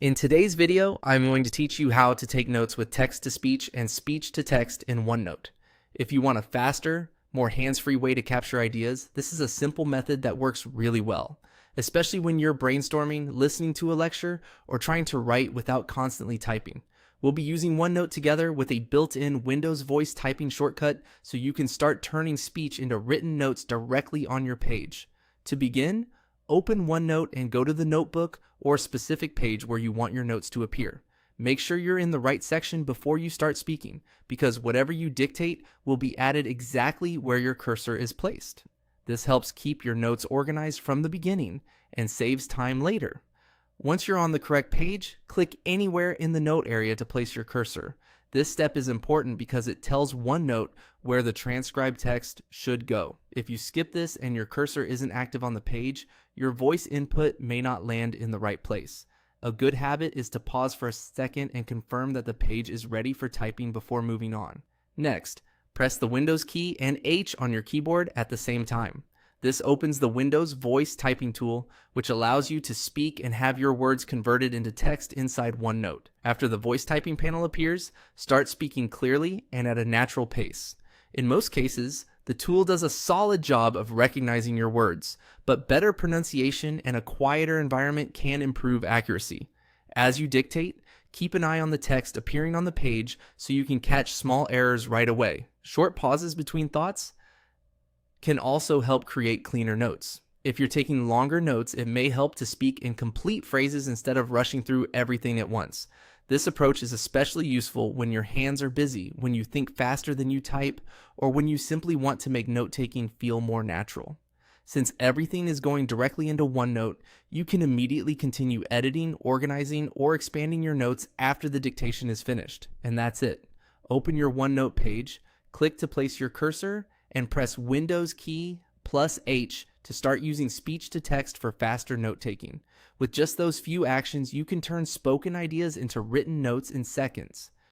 In today's video, I'm going to teach you how to take notes with text-to-speech and speech-to-text in OneNote. If you want a faster, more hands-free way to capture ideas, this is a simple method that works really well, especially when you're brainstorming, listening to a lecture, or trying to write without constantly typing. We'll be using OneNote together with a built-in Windows voice typing shortcut so you can start turning speech into written notes directly on your page. To begin, open OneNote and go to the notebook or specific page where you want your notes to appear. Make sure you're in the right section before you start speaking, because whatever you dictate will be added exactly where your cursor is placed. This helps keep your notes organized from the beginning and saves time later. Once you're on the correct page, click anywhere in the note area to place your cursor. This step is important because it tells OneNote where the transcribed text should go. If you skip this and your cursor isn't active on the page, your voice input may not land in the right place. A good habit is to pause for a second and confirm that the page is ready for typing before moving on. Next, press the Windows key and H on your keyboard at the same time. This opens the Windows voice typing tool, which allows you to speak and have your words converted into text inside OneNote. After the voice typing panel appears, start speaking clearly and at a natural pace. In most cases, the tool does a solid job of recognizing your words, but better pronunciation and a quieter environment can improve accuracy. As you dictate, keep an eye on the text appearing on the page so you can catch small errors right away. Short pauses between thoughts can also help create cleaner notes. If you're taking longer notes, it may help to speak in complete phrases instead of rushing through everything at once. This approach is especially useful when your hands are busy, when you think faster than you type, or when you simply want to make note-taking feel more natural. Since everything is going directly into OneNote, you can immediately continue editing, organizing, or expanding your notes after the dictation is finished. And that's it. Open your OneNote page, click to place your cursor, and press Windows key plus H to start using speech to text for faster note-taking. With just those few actions, you can turn spoken ideas into written notes in seconds.